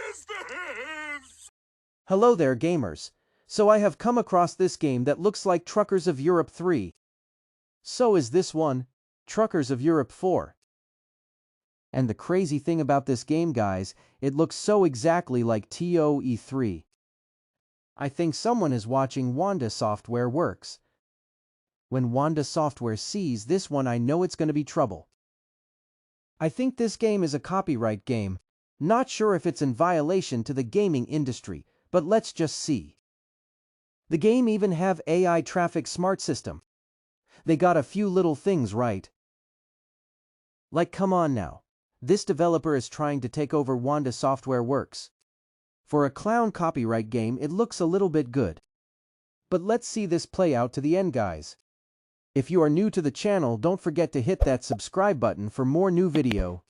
is this? Hello there, gamers. So I have come across this game that looks like Truckers of Europe 3. So is this one, Truckers of Europe 4. And the crazy thing about this game, guys, it looks so exactly like TOE3. I think someone is watching Wanda Software Works. When Wanda Software sees this one, I know it's going to be trouble. I think this game is a copyright game. Not sure if it's in violation to the gaming industry, but let's just see. The game even have AI traffic smart system. They got a few little things right. Like, come on now. This developer is trying to take over Wanda Software Works. For a clown copyright game, it looks a little bit good. But let's see this play out to the end, guys. If you are new to the channel, don't forget to hit that subscribe button for more new video.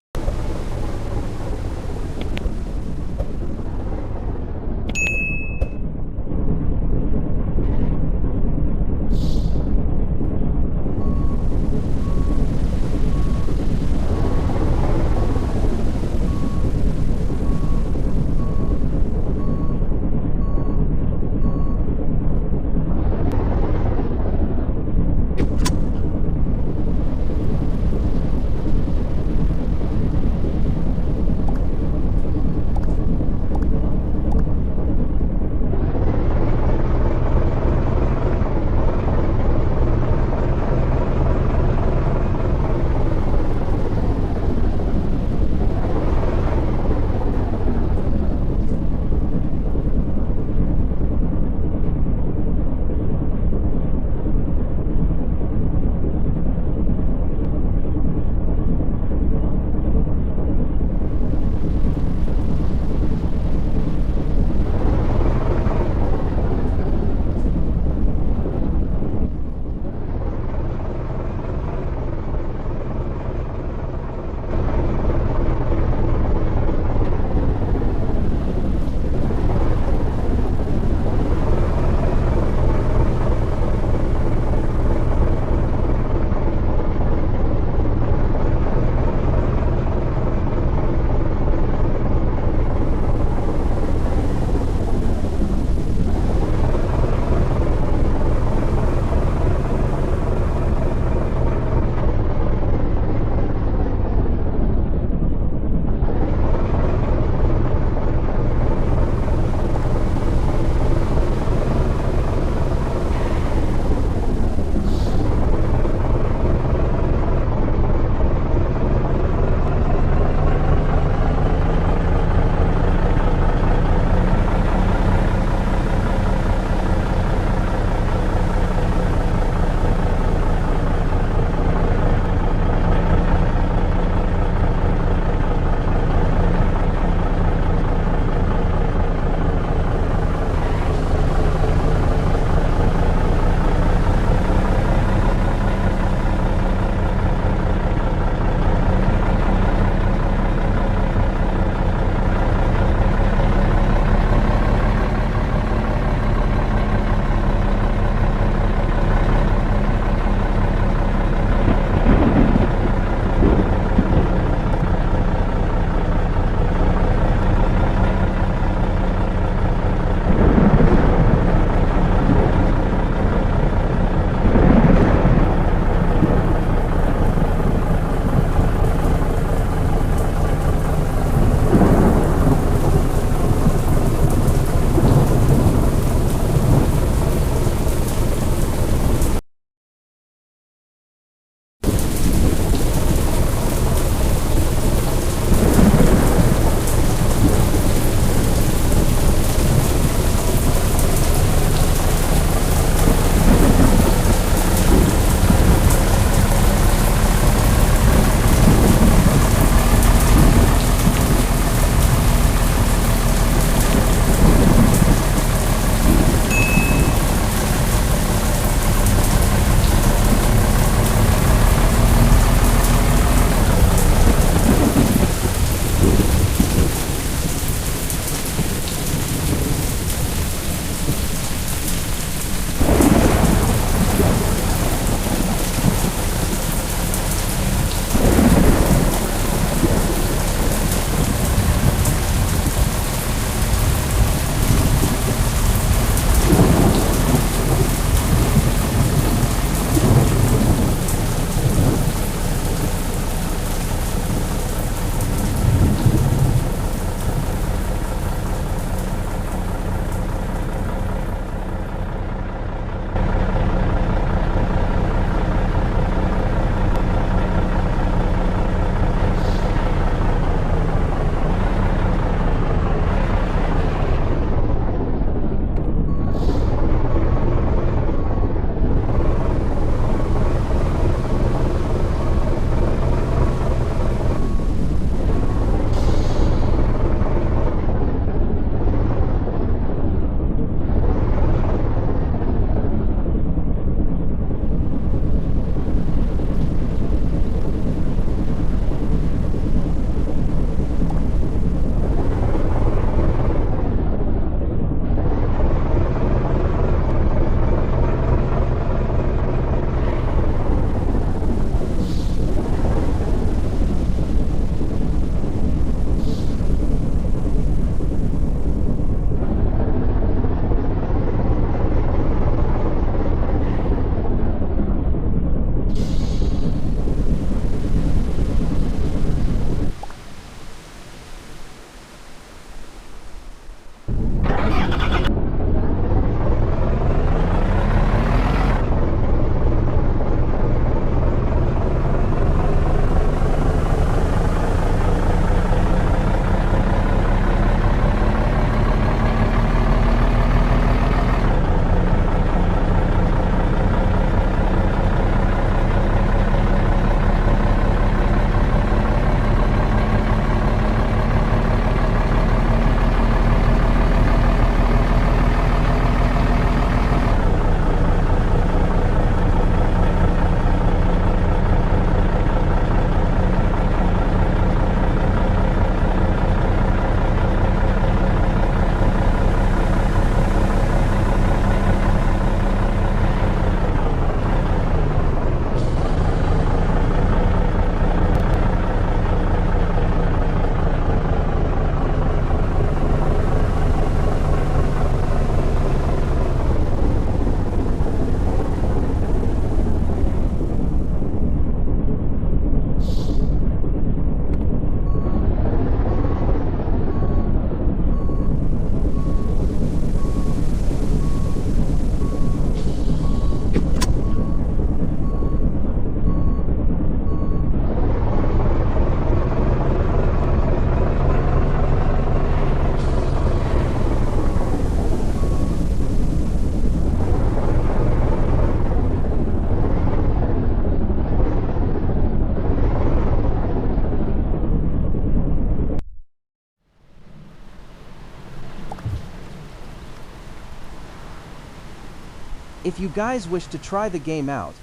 If you guys wish to try the game out,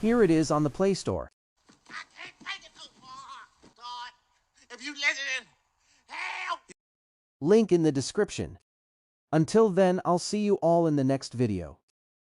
here it is on the Play Store. I can't take it no more. God, if you let it in, help! Link in the description. Until then, I'll see you all in the next video.